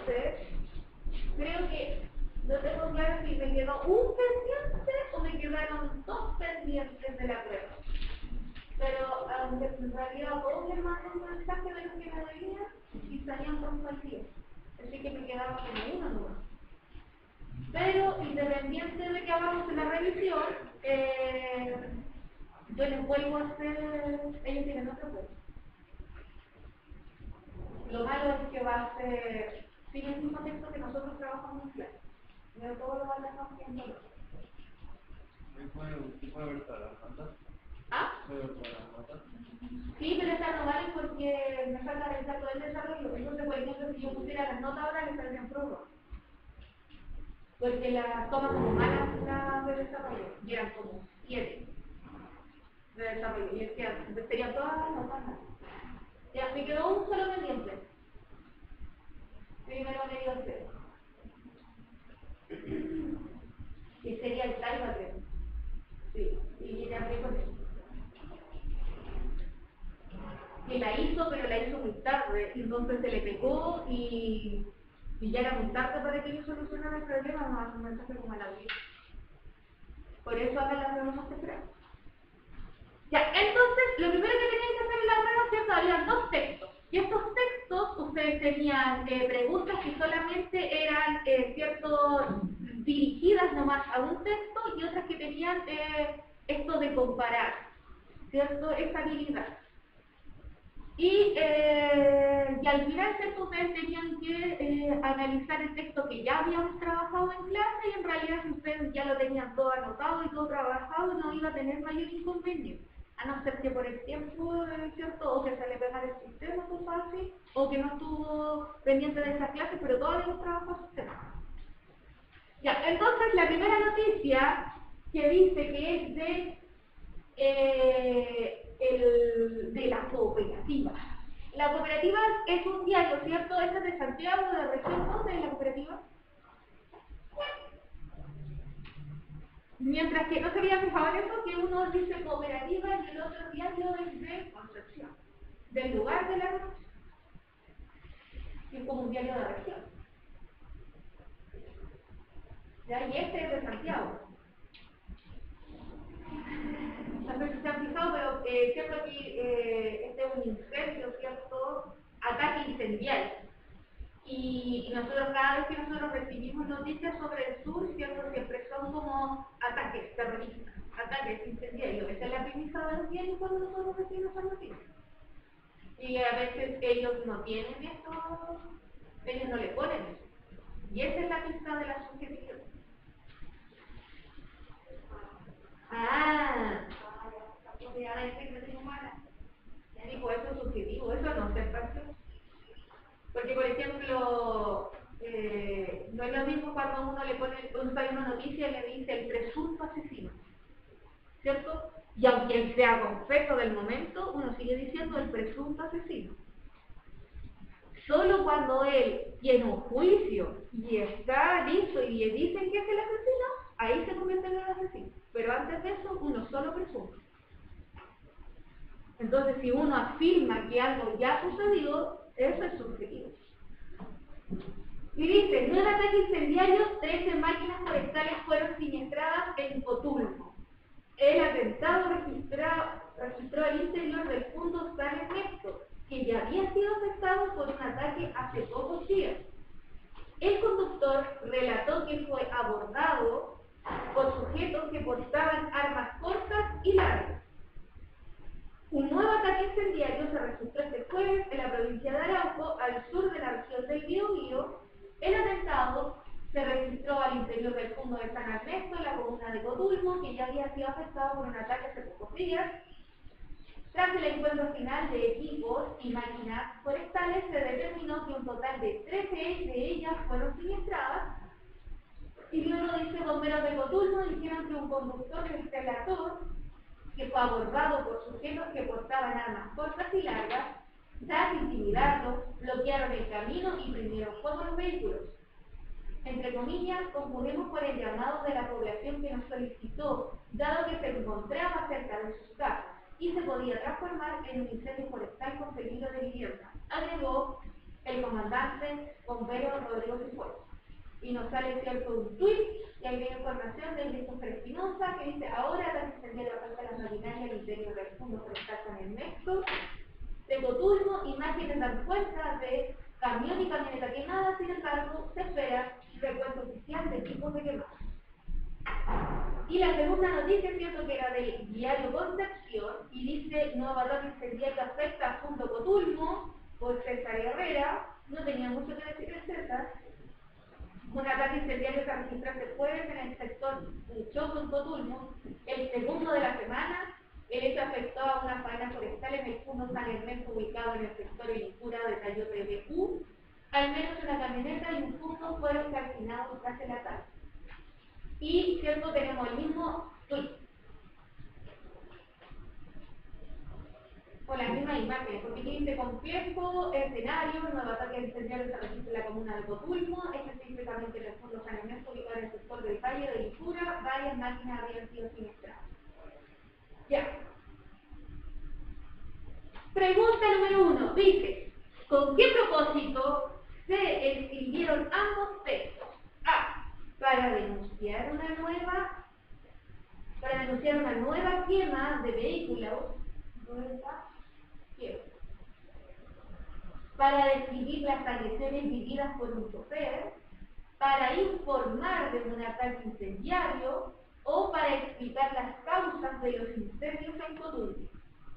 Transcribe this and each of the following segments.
entonces, creo que no tengo claro si me quedó un pendiente o me quedaron dos pendientes de la prueba. Pero en realidad todos me mandaron un mensaje de lo que me debía y salían compartidos. Así que me quedaba como uno nomás. Pero independiente de que hagamos la revisión, yo les vuelvo a hacer, ellos tienen otra prueba. Lo malo es que va a ser sin el mismo texto que nosotros trabajamos en clase. Pero todo lo van a dejar haciendo. ¿Puede ver todas las notas? ¿Ah? ¿Puede ver todas las notas? Sí, pero estas no valen porque me falta realizar todo el desarrollo. Entonces, por ejemplo, si yo pusiera las notas ahora, les saldrían pruebas. Porque las toma como malas las de desarrollo. Y eran como 7 de desarrollo. Y serían todas las notas malas. Ya, me quedó un solo pendiente. Primero me dio 0. Que sería el Taiba, creo. Sí, y ya hablé con él. Que la hizo, pero la hizo muy tarde, y entonces se le pegó y ya era muy tarde para que yo solucionara el problema, no hace un mensaje como a la vida. Por eso ahora la debemos esperar. Ya, entonces, lo primero que tenían que hacer en la prueba, ¿cierto? Había dos textos. Y estos textos, ustedes tenían preguntas que solamente eran, ¿cierto?, dirigidas nomás a un texto y otras que tenían esto de comparar, ¿cierto?, esa habilidad. Y al final, ¿cierto?, ustedes tenían que analizar el texto que ya habíamos trabajado en clase y en realidad si ustedes ya lo tenían todo anotado y todo trabajado, no iba a tener mayor inconveniente. A no ser que por el tiempo, ¿cierto?, o que se le pegara el sistema, cosas así, o que no estuvo pendiente de esas clases, pero todavía hemos trabajado el sistema. Ya, entonces la primera noticia que dice que es de la cooperativa. La cooperativa es un diario, ¿cierto? Esta es de Santiago, de la región. ¿Dónde es la cooperativa? Mientras que no se había fijado en eso, que uno dice cooperativa y el otro diario es de Concepción, del lugar de la Concepción, que es como un diario de la región. ¿Ya? Y este es de Santiago. No sé si se han fijado, pero cierto que este es un incendio, ¿cierto? Ataque incendiario. Y nosotros, cada vez que nosotros recibimos noticias sobre el sur, ¿cierto?, siempre son como ataques terroristas, ataques incendiarios. Esa es la premisa de los diarios cuando nosotros recibimos esas noticias. Y a veces ellos no tienen eso, ellos no le ponen eso. Y esa es la pista de la subjetividad. Ah, ahora es que humana. Digo, eso es subjetivo, eso no se pasa. Porque, por ejemplo, no es lo mismo cuando uno le pone una noticia y le dice el presunto asesino, ¿cierto? Y aunque él sea confeso del momento, uno sigue diciendo el presunto asesino. Solo cuando él tiene un juicio y está listo y le dicen que es el asesino, ahí se convierte en el asesino. Pero antes de eso, uno solo presunto. Entonces, si uno afirma que algo ya sucedió, eso es subjetivo. Y dice, nuevo ataque incendiario, 13 máquinas forestales fueron siniestradas en Coturno. El atentado registró el interior del Fundo San Ernesto, que ya había sido afectado por un ataque hace pocos días. El conductor relató que fue abordado por sujetos que portaban armas cortas y largas. Un nuevo ataque incendiario se registró este jueves en la provincia de Arauco, al sur de la región del Biobío. El atentado se registró al interior del Fundo de San Ernesto, en la comuna de Coturno, que ya había sido afectado por un ataque hace pocos días. Tras el encuentro final de equipos y máquinas forestales, se determinó que un total de 13 de ellas fueron siniestradas. Y luego dice, bomberos de Coturno dijeron que un conductor del relator, que fue abordado por sujetos que portaban armas cortas y largas, tras intimidarlo, bloquearon el camino y prendieron fuego a los vehículos. Entre comillas, concurrimos por el llamado de la población que nos solicitó, dado que se encontraba cerca de sus casas y se podía transformar en un incendio forestal con peligro de vivienda, agregó el comandante bombero Rodrigo Cifuentes. Y nos sale, cierto, un tweet, y ahí viene información de Christopher Espinosa, que dice: ahora la incendiaria afecta a las maquinarias al interior del fondo forestal con el Nexo. De Coturno, imágenes dan cuenta de camión y camioneta quemada, sin embargo, se espera recuento oficial de equipos de quemados. Y la segunda noticia, es cierto, que era del diario Concepción, y dice: nuevo ataque incendiario que afecta a Punto Coturno, por César Herrera. No tenía mucho que decir el César. Un ataque incendiario que registró este jueves en el sector Choco en Coturno, el segundo de la semana. El hecho afectó a una faena forestal en el fondo San Ernesto, ubicado en el sector Ilincura de Cayote de U. Al menos una camioneta y un fondo fueron calcinados tras el ataque. Y, cierto, tenemos el mismo tweet, con las mismas imágenes, porque dice: complejo escenario, nuevo ataque incendiario se registra en la comuna de Coturno, específicamente en el fondo San Ernesto, ubicado en el sector del Valle de Ilincura. Varias máquinas habían sido siniestradas. Ya. Pregunta número 1. Dice: ¿con qué propósito se escribieron ambos textos? A. Para denunciar una nueva quema de vehículos. Para describir las agresiones vividas por un chofer, para informar de un ataque incendiario o para explicar las causas de los incendios en Coturno.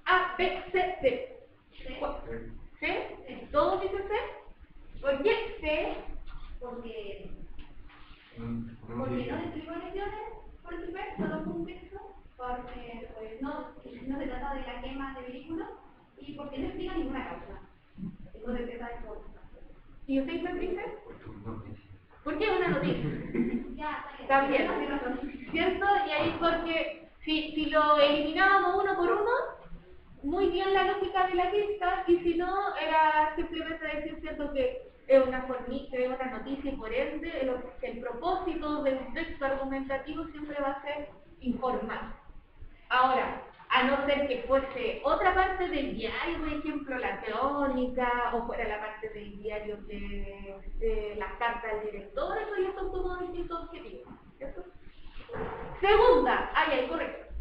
A, B, C, D. ¿C? ¿Todos dicen C? ¿Por qué C? Porque no describo lesiones, por el primer, solo fue un texto, porque pues, no se trata de la quema de vehículos y porque no explica ninguna causa. No se trata de eso. ¿Y usted dice? ¿Por qué una noticia? Ya, está bien, ¿cierto? Y ahí porque si lo eliminábamos uno por uno, muy bien la lógica de la lista, y si no, era simplemente decir, cierto, que es una noticia y por ende el propósito del texto argumentativo siempre va a ser informar. Ahora, a no ser que fuese otra parte del diario, por ejemplo, la crónica, o fuera la parte del diario de las cartas del director, eso ya son todos distintos objetivos, ¿cierto? Segunda, correcto.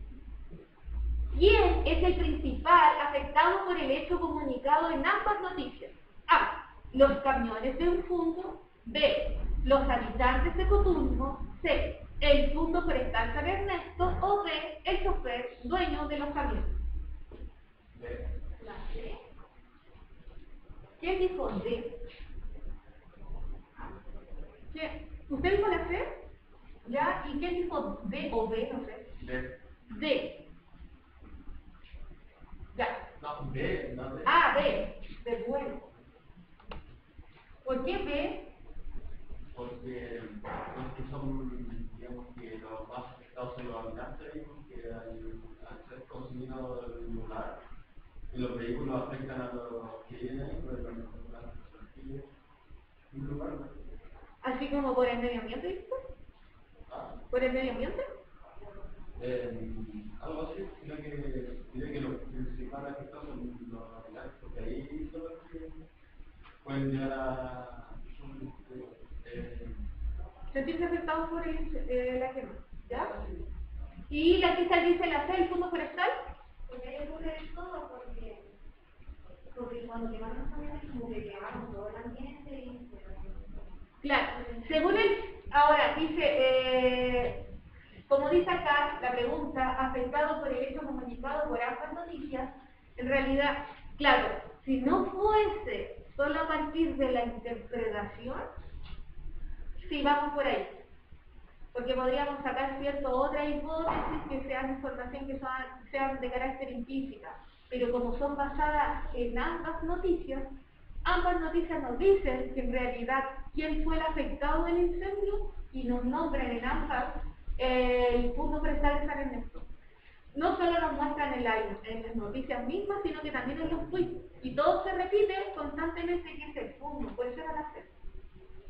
¿Quién es el principal afectado por el hecho comunicado en ambas noticias? A. Los camiones de un fondo. B. Los habitantes de Coturno. C. El fondo forestal San Ernesto. O D. El chofer dueño de los camiones. La C. ¿Quién dijo D? ¿Usted dijo la C? ¿Ya? ¿Y quién dijo D o B? No sé. D. Ya. No, B, no D. Ah, B, de bueno. ¿Por qué B? Porque son, digamos, que los más afectados son los habitantes, porque al ser consumido el lugar, y los vehículos afectan a los que viven ahí, pues las personas que un lugar. Así como por el medio ambiente, ¿viste? ¿Por el medio ambiente? Algo así, sino que los principales afectados son los habitantes, porque ahí son los que pueden llegar a sentirse afectados por la quema, ¿ya? ¿Y la que dice la C, el fondo forestal? Porque ahí ocurre todo, porque cuando quemaron los camiones, como que quemaron todo el ambiente. Claro, según ahora dice, como dice acá la pregunta, afectado por el hecho comunicado por ambas noticias, en realidad, claro, si no fuese solo a partir de la interpretación, sí, vamos por ahí. Porque podríamos sacar, cierto, otra hipótesis que sean información que sean de carácter implícita. Pero como son basadas en ambas noticias nos dicen que en realidad quién fue el afectado del incendio y nos nombran en ambas el fondo forestal de San Ernesto. No solo nos muestran en las noticias mismas, sino que también en los tweets. Y todo se repite constantemente que es el fondo, puede ser a la C.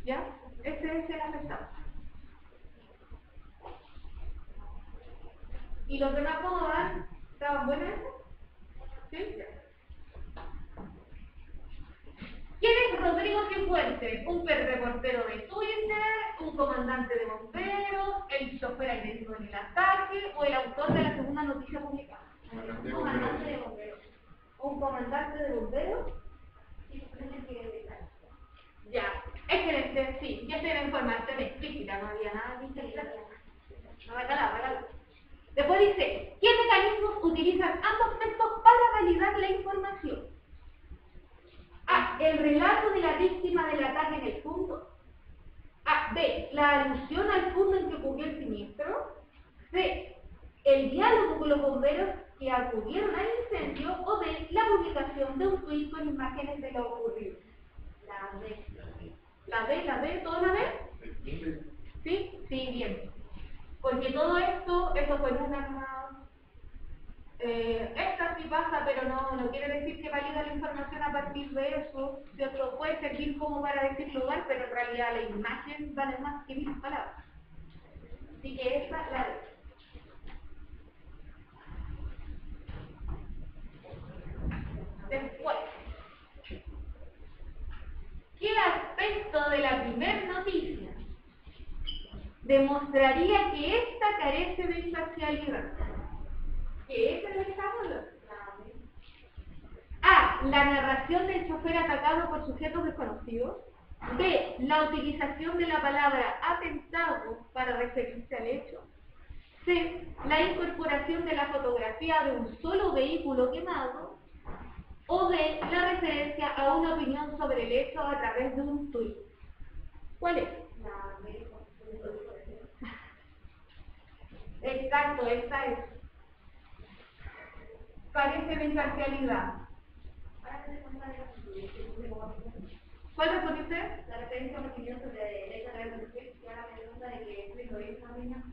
¿Ya? Ese es el afectado. ¿Y los demás cómo van? ¿Estaban buenas? ¿Sí? ¿Quién es Rodrigo Cifuentes, un reportero de Twitter, un comandante de bomberos, el chofer agredido en el ataque o el autor de la segunda noticia publicada. Un comandante de bomberos. ¿Un comandante de bomberos? Ya, excelente, sí, ya tiene información explícita, no había nada de interpretación. No, bacala. Después dice, ¿qué mecanismos utilizan ambos textos para validar la información? A. El relato de la víctima del ataque en el punto. A. B. La alusión al punto en que ocurrió el siniestro. C. El diálogo con los bomberos que acudieron al incendio. O D. La publicación de un tuit con imágenes de lo ocurrido. La B. ¿La B? ¿Todo la B? ¿Sí? Sí, bien. Porque todo esto fue una más... esta sí pasa, pero no quiere decir que valida la información a partir de eso. ¿Cierto? Puede servir como para decir lugar, pero en realidad la imagen vale más que 1000 palabras. Así que esa la de. Después, ¿qué aspecto de la primera noticia demostraría que esta carece de imparcialidad? ¿Qué es el examen? A. La narración del chofer atacado por sujetos desconocidos. B. La utilización de la palabra atentado para referirse al hecho. C. La incorporación de la fotografía de un solo vehículo quemado. O D. La referencia a una opinión sobre el hecho a través de un tuit. ¿Cuál es? Exacto, esta es. Carece de imparcialidad. ¿Cuál respondiste? La referencia a una opinión sobre el hecho a través de un tuit. Y ahora me pregunta de que es lo hizo una.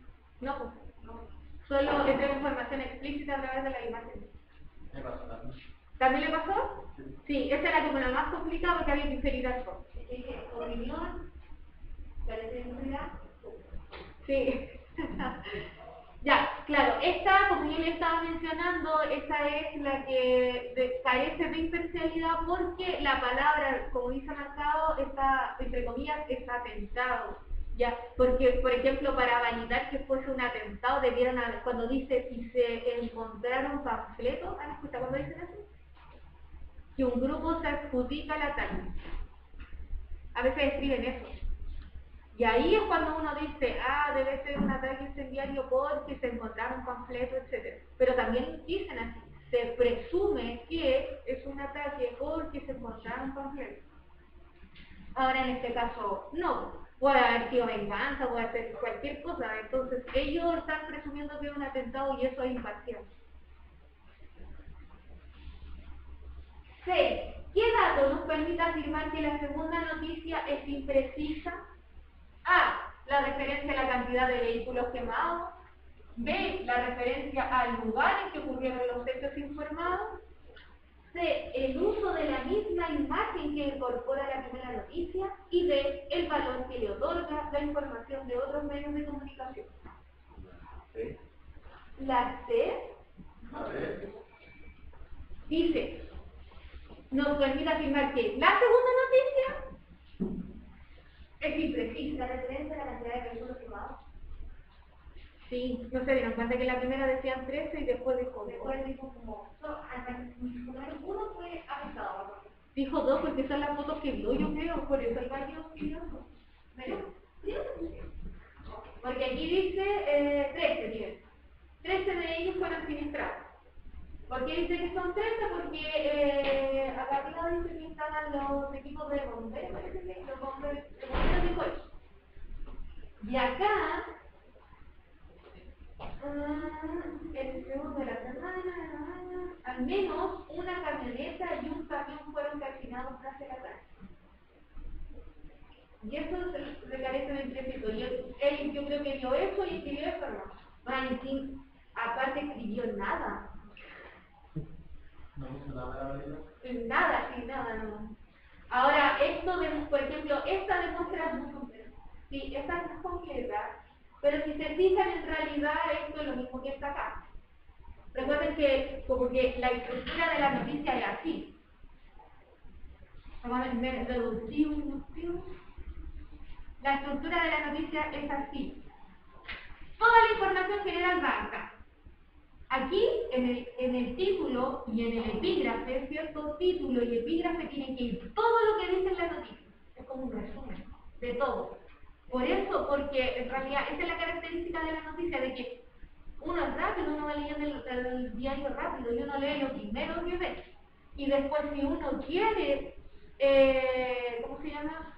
No, pues. No. Solo entrega información explícita a través de la imagen. ¿Qué pasa? ¿También le pasó? Sí, esa era como la más complicada porque había que inferir algo. Opinión, carece de imparcialidad. Sí. Ya, claro, esta, como yo le estaba mencionando, esta es la que carece de imparcialidad porque la palabra, como dice marcado, está, entre comillas, es atentado. Ya, porque, por ejemplo, para validar que fuese un atentado, debieron haber, cuando dice, si se encontraron panfletos, ¿han escuchado cuando dicen eso? Que un grupo se adjudica al ataque. A veces escriben eso. Y ahí es cuando uno dice, debe ser un ataque incendiario porque se encontraron panfletos, etc. Pero también dicen así, se presume que es un ataque porque se encontraron panfletos. Ahora en este caso, no, puede haber sido venganza, puede ser cualquier cosa. Entonces ellos están presumiendo que es un atentado y eso es imparcial. 6. ¿Qué dato nos permite afirmar que la segunda noticia es imprecisa? A. La referencia a la cantidad de vehículos quemados. B. La referencia al lugar en que ocurrieron los hechos informados. C. El uso de la misma imagen que incorpora la primera noticia. Y D. El valor que le otorga la información de otros medios de comunicación. ¿Sí? La C. A ver. Dice, nos permite afirmar que la segunda noticia es imprecisa. ¿La referencia a la cantidad de vehículos quemados? Sí, no se dieron cuenta que la primera decían 13 y después dijo 2. Como, uno fue afectado. Dijo 2 porque son las fotos que vio, yo creo, por eso el gallo pidió 2. Porque aquí dice 13, miren. 13 de ellos fueron siniestrados. ¿Por qué dice que son 13? Porque acá arriba dice que estaban los equipos de bomberos, parece que los bomberos de coche. Y acá, el segundo de la semana, al menos una camioneta y un camión fueron calcinados tras el ataque. Y eso se carece de implícito. Él yo creo que vio eso y escribió eso, ¿no? Valentín, aparte escribió nada. ¿No puso nada para validar? Nada, no. Ahora, esto, por ejemplo, esta demuestra, sí, esta es completa, pero si se fijan, en realidad esto es lo mismo que está acá. Recuerden que como que la estructura de la noticia es así. reductivo, inductivo. La estructura de la noticia es así. Toda la información general va acá. Aquí, en el título y en el epígrafe, ¿cierto? Título y epígrafe tienen que ir todo lo que dice en la noticia. Es como un resumen de todo. Por eso, porque en realidad esa es la característica de la noticia, de que uno es rápido, uno va leyendo el diario rápido y uno lee lo primero que ve. Y después, si uno quiere, ¿cómo se llama?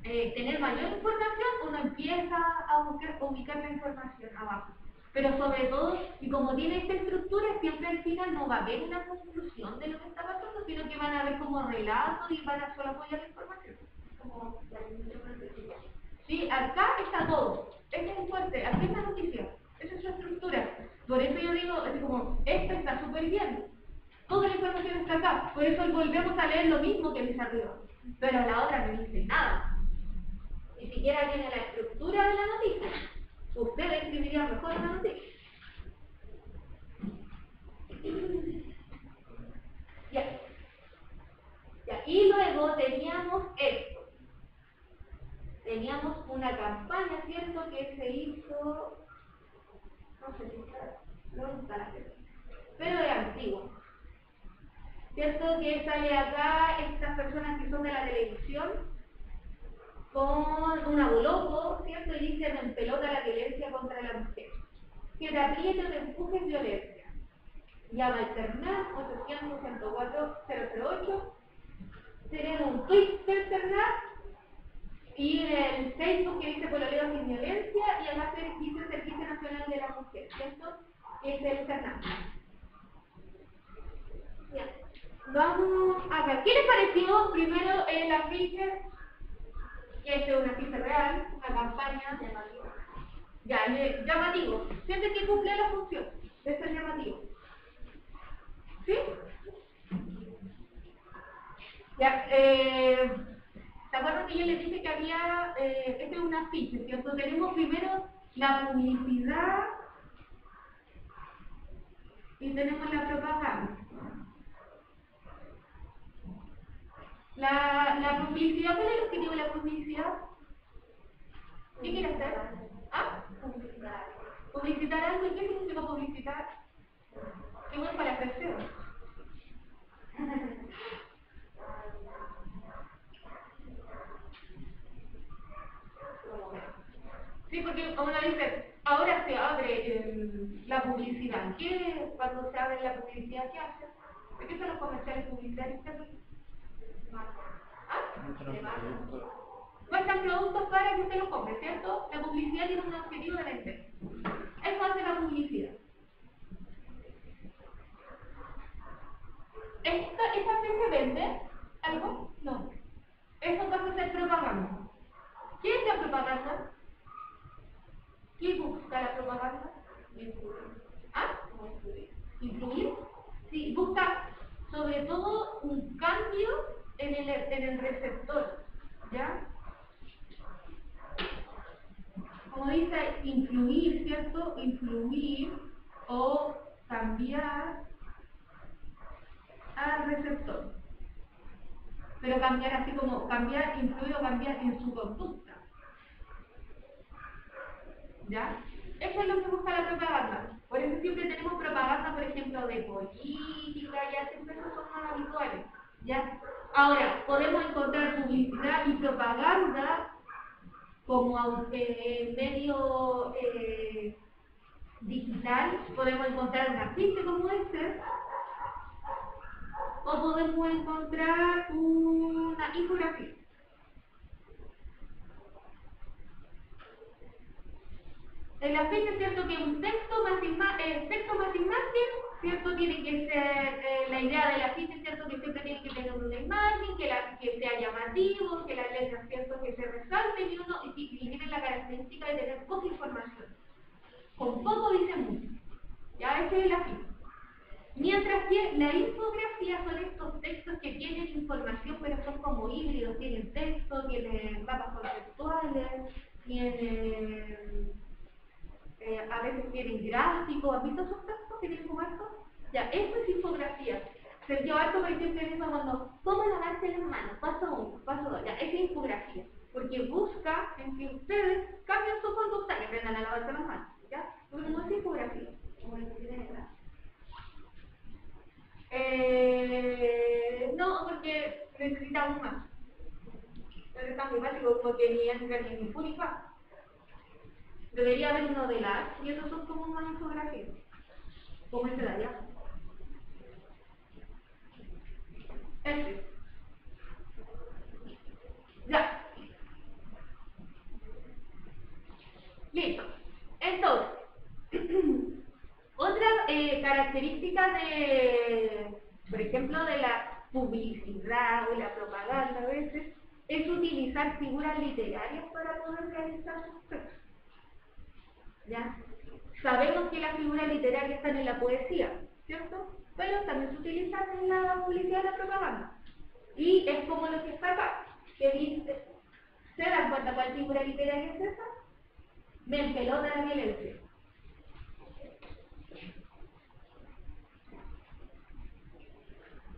Tener mayor información, uno empieza a ubicar la información abajo. Pero sobre todo, y como tiene esta estructura, siempre al final no va a haber una conclusión de lo que está pasando, sino que van a haber como relatos y van a solo apoyar la información. Como la sí, acá está todo. Este es un fuerte, aquí está la noticia. Esa es su estructura. Por eso yo digo, así como, esto está súper bien. Toda la información está acá. Por eso volvemos a leer lo mismo que dice arriba. Pero la otra no dice nada. Ni siquiera tiene la estructura de la noticia. Usted escribiría mejor la noticia. Ya. Y luego teníamos esto. Teníamos una campaña, ¿cierto? Que se hizo, no sé si está, pero es antiguo. ¿Cierto? Que sale acá estas personas que son de la televisión con un abuloco, ¿cierto? Y dicen en pelota la violencia contra la mujer. Que te apriete o te empujes violencia. Llama al CERNAC 800-104-008. Tenemos un tweet del CERNAC y el Facebook que dice pololeo sin violencia y además dice el Servicio Nacional de la Mujer, ¿cierto? Que es el CERNAC. Bien. Vamos a ver. ¿Qué les pareció primero el afiche? Que este es un afiche real, una campaña llamativa. Ya, llamativo. Siente que cumple la función de ser llamativo. ¿Sí? Ya, ¿se acuerdan que yo les dije que había, este es un afiche, ¿cierto? Tenemos primero la publicidad y tenemos la propaganda. La publicidad, ¿cuál es el objetivo de la publicidad? ¿Qué quiere hacer? ¿Ah? Publicitar. ¿Publicitar algo? ¿Y qué significa publicitar? Qué bueno para crecer. Sí, porque uno dice, ahora se abre la publicidad. ¿Qué, cuando se abre la publicidad, qué hace? ¿De qué son los comerciales publicitarios? Muestran productos para que usted los compre, ¿cierto? La publicidad tiene un objetivo de vender. Eso hace la publicidad. ¿Esta se vende algo? No. Eso pasa a ser propaganda. ¿Qué es la propaganda? ¿Qué busca la propaganda? ¿Ah? ¿Influir? Sí, busca sobre todo un cambio en el receptor, ¿ya? Como dice, influir, ¿cierto? Influir o cambiar al receptor. Pero cambiar así como cambiar, influir o cambiar en su conducta. ¿Ya? Eso es lo que busca la propaganda. Por eso siempre tenemos propaganda, por ejemplo, de política, ya siempre esos son más habituales. ¿Ya? Ahora, podemos encontrar publicidad y propaganda como medio digital, podemos encontrar un afiche como este, o podemos encontrar una infografía. El afiche es cierto que un texto más imagen, cierto, tiene que ser la idea del afiche, cierto, que siempre tiene que tener una imagen, que sea llamativo, que las letras, cierto, que se resalten y tiene la característica de tener poca información. Con poco dice mucho. Ya ese es el afiche. Mientras que la infografía son estos textos que tienen información, pero son como híbridos, tienen texto, tienen mapas conceptuales, tienen a veces tienen gráficos. ¿Has visto esos textos que tienen como esto? Ya, eso es infografía. Se lleva harto, por ejemplo, cuando ¿cómo lavarse las manos? Paso 1, paso 2, ya, es infografía. Porque busca en que ustedes cambien su conducta, que aprendan a lavarse las manos, ¿ya? Porque no es infografía, como lo que tienen acá. No, porque necesitamos más. Pero es tan muy básico porque ni entra ni en Purifa. Debería haber uno de las, y esos son como más infografías. Como este de allá. Este. Ya. Listo. Entonces, otra característica de, por ejemplo, de la publicidad o la propaganda a veces, es utilizar figuras literarias para poder realizar sus textos. ¿Ya? Sabemos que las figuras literarias están en la poesía, ¿cierto? Pero también se utilizan en la publicidad y la propaganda. Y es como lo que está acá, que dice, ¿se dan cuenta cuál figura literaria es esa? Me empelota la violencia.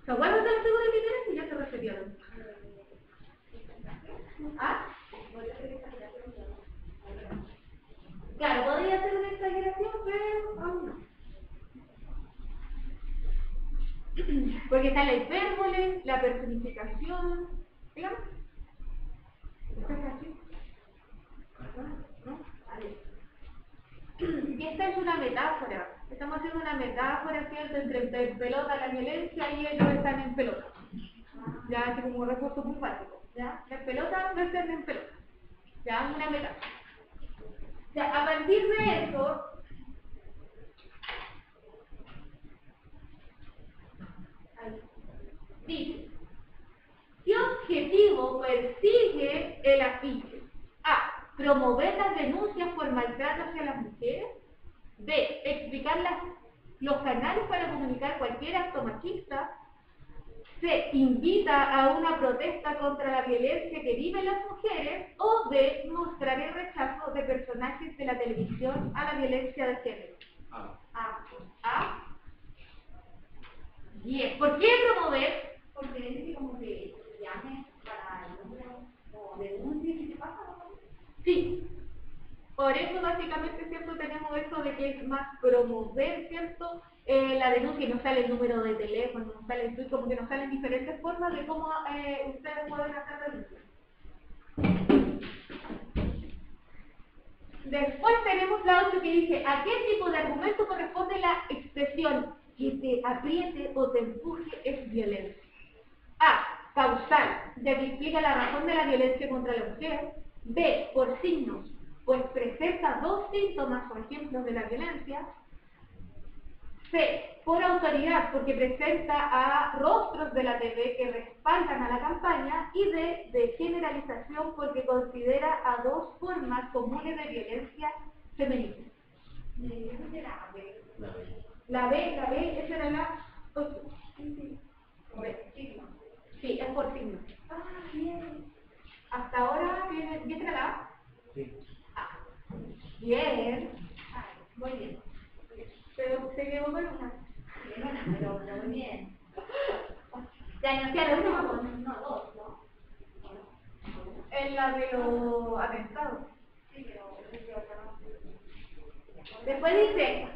¿Se acuerdan de la figura literaria? Ya se repitieron. ¿Ah? Claro, podría ser una exageración, pero aún no. Porque está la hipérbole, la personificación, digamos. ¿Esto es así? ¿No? Y esta es una metáfora. Estamos haciendo una metáfora, ¿cierto? Entre pelota, la violencia y ellos están en pelota. Ya, así como un refuerzo muy básico. ¿Ya? La pelota no están en pelota. Ya, una metáfora. Ya, a partir de eso, dice, ¿qué objetivo persigue el afiche? A. Promover las denuncias por maltrato hacia las mujeres. B. Explicar los canales para comunicar cualquier acto machista. C. Invita a una protesta contra la violencia que viven las mujeres. O D. Mostrar el rechazo de personajes de la televisión a la violencia de género. A. Bien. ¿Por qué promover? Porque dice como que se llame para el número o denuncia y se pasa, ¿no? Sí. Por eso básicamente, ¿cierto? Tenemos esto de que es más promover, ¿cierto? La denuncia, no sale el número de teléfono, no sale el tweet, como que nos salen diferentes formas de cómo ustedes pueden hacer denuncia. Después tenemos la 8 que dice, ¿a qué tipo de argumento corresponde la expresión que te apriete o te empuje es violencia? A. Causal, ya que explica la razón de la violencia contra la mujer. B. Por signos, pues presenta dos síntomas o ejemplos de la violencia. C. Por autoridad, porque presenta a rostros de la TV que respaldan a la campaña. Y D. De generalización, porque considera a dos formas comunes de violencia femenina. La B, esa era la 8. Sí, es por signo. Ah, bien. Hasta ahora, ¿bien la? Sí. Ah, bien. Muy bien. Pero se quedó con una. Pero muy bien. Ya anunciaron no, dos, ¿no? En la de los atentados. Sí, pero después dice,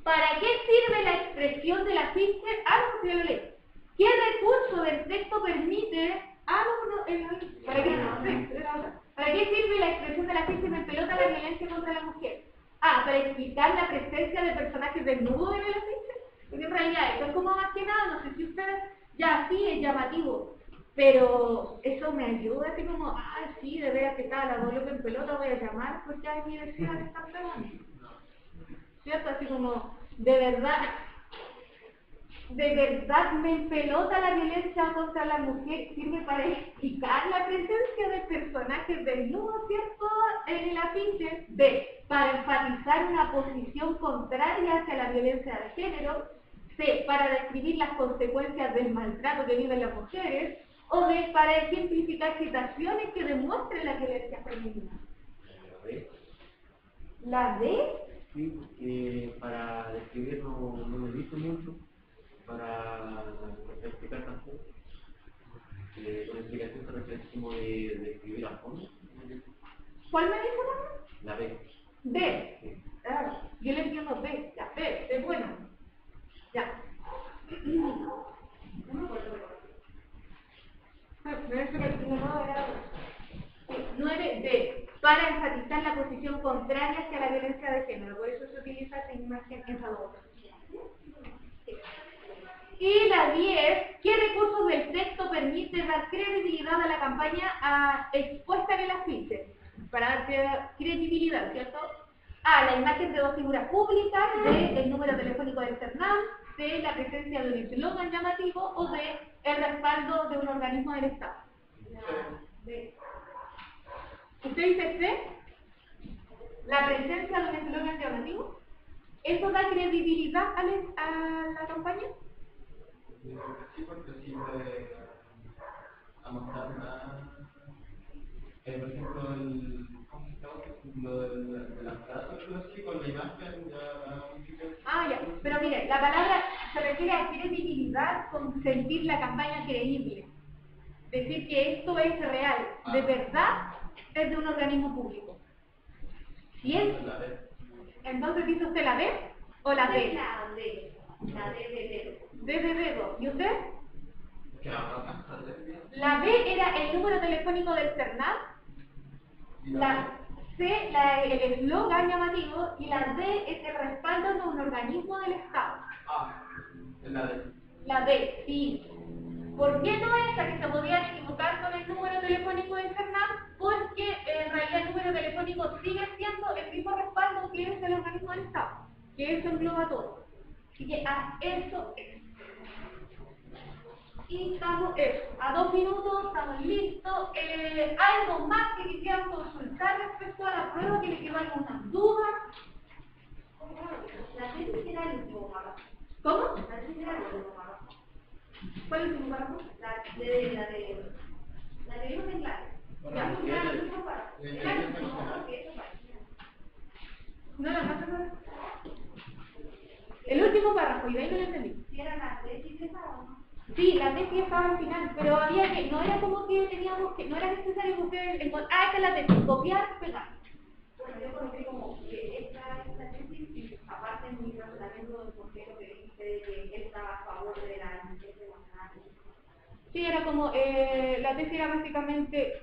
¿para qué sirve la expresión de la ficha? No, si yo lo leo. ¿Qué recurso del texto permite? ¿Para qué sirve la expresión de la ficha me pelota la violencia contra la mujer? Para explicar la presencia de personajes desnudos en el afiche. Porque en realidad esto es como más que nada, no sé si ustedes, ya sí es llamativo, pero eso me ayuda, así como, sí, de veras que está la vuelvo en pelota, voy a llamar porque hay universidad que están pegando. ¿Cierto? Así como, de verdad me empelota la violencia contra la mujer, sirve para explicar la presencia de personajes desnudos, ¿cierto? En el afiche. B. Para enfatizar una posición contraria hacia la violencia de género. C. Para describir las consecuencias del maltrato que viven las mujeres. O D. Para ejemplificar situaciones que demuestren la violencia femenina. ¿La D? Sí, porque para describir no me dice mucho. para explicar tanto. Una explicación se refiere como de escribir a fondo. ¿Cuál me dijo? La B. D. Sí. Ah, yo le entiendo B. Ya, B. Es bueno. Ya. No me acuerdo. Pero eso que no era 9D, para enfatizar la posición contraria hacia la violencia de género, por eso se utiliza esta imagen en favor. Y la 10, ¿qué recursos del texto permite dar credibilidad a la campaña expuesta en el afiche? Para dar credibilidad, ¿cierto? A, la imagen de dos figuras públicas, de el número telefónico del CERNAM, de la presencia de un eslogan llamativo o de el respaldo de un organismo del Estado. ¿Usted dice C? ¿La presencia de un eslogan llamativo? ¿Eso da credibilidad a la campaña? Sí, porque sirve a mostrar una... por ejemplo, lo de la frase, así, con la imagen ya... ya, pero mire, la palabra se refiere a credibilidad con sentir la campaña creíble. Decir que esto es real, de verdad, es de un organismo público. Si es, entonces dice usted la D o la D. La D. La D de dedo. D de dedo. ¿Y usted? La B era el número telefónico del CERNAM. La C, el eslogan llamativo. Y la D es el respaldo de un organismo del Estado. La D. La D, sí. ¿Por qué no esa que se podían equivocar con el número telefónico del CERNAM? Porque en realidad el número telefónico sigue siendo el mismo respaldo que es el organismo del Estado, que eso engloba todo. Así que eso es. Y estamos a 2 minutos, estamos listos. ¿Algo más que quisieran consultar respecto a la prueba? ¿Que le quedó alguna duda? La tesis era el último párrafo. ¿Cómo? La tesis era el último párrafo. ¿Cuál es el último párrafo? La que vimos en clase. Ya. Era el último párrafo. Era el último párrafo. No. El último párrafo, y de ahí no lo entendí. Si era la tesis esa o no. Sí, la tesis estaba al final, pero había que, no era como que teníamos que, no era necesario que ustedes, esta es la tesis, copiar, pegar. Bueno, yo conocí como que esta es la tesis y aparte en mi razonamiento por qué lo que dijiste de que él estaba a favor de la inteligencia emocional. Sí, era como, la tesis era básicamente,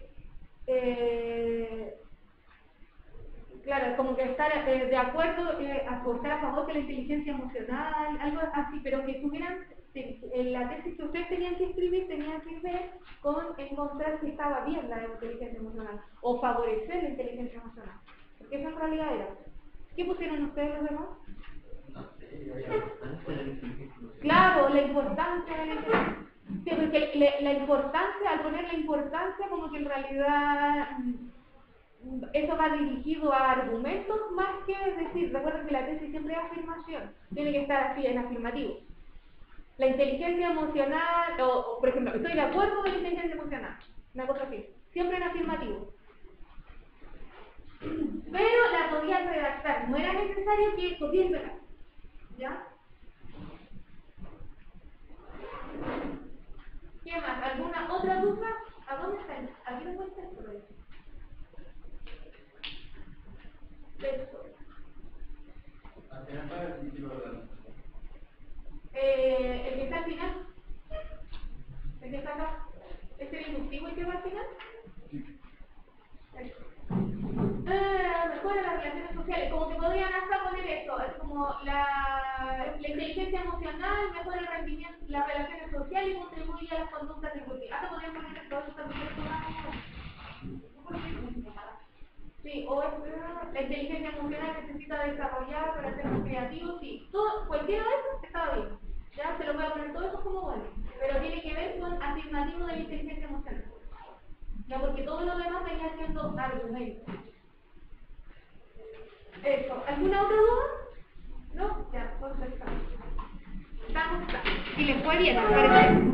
claro, como que estar de acuerdo, estar a favor de la inteligencia emocional, algo así, pero que tuvieran, la tesis que ustedes tenían que escribir tenía que ver con encontrar si estaba bien la inteligencia emocional, o favorecer la inteligencia emocional, porque eso en realidad era. ¿Qué pusieron ustedes los demás? No sé, había bastante de la inteligencia emocional. Claro, la importancia de la inteligencia. Sí, porque la importancia, al poner la importancia, como que en realidad eso va dirigido a argumentos más que decir, recuerden que la tesis siempre es afirmación, tiene que estar así en afirmativo. La inteligencia emocional, o por ejemplo, estoy de acuerdo con la inteligencia emocional, una cosa así, siempre en afirmativo. Pero la podían redactar, no era necesario que copiara, ¿ya? ¿Qué más? ¿Alguna otra duda? ¿A dónde está? ¿Aquí no puede estar? Al final va el título de la El que está al final. El que está acá. ¿Es el inductivo y que va al final? Mejora las relaciones sociales. Como que podrían hasta poner esto. Es como la inteligencia emocional, mejora el rendimiento, las relaciones sociales y contribuye a las conductas ejecutivas. Hasta podrían poner esto. Sí, o la inteligencia emocional necesita desarrollar para ser más creativo, sí. Todo, cualquiera de esos estaba bien. Ya se lo voy a poner todo eso como bueno. Pero tiene que ver con afirmativo de la inteligencia emocional. Ya, porque todo lo demás venía siendo argumentos. Eso. ¿Alguna otra duda? ¿No? Ya, perfecto. Estamos. Y les fue bien, ¿me parece?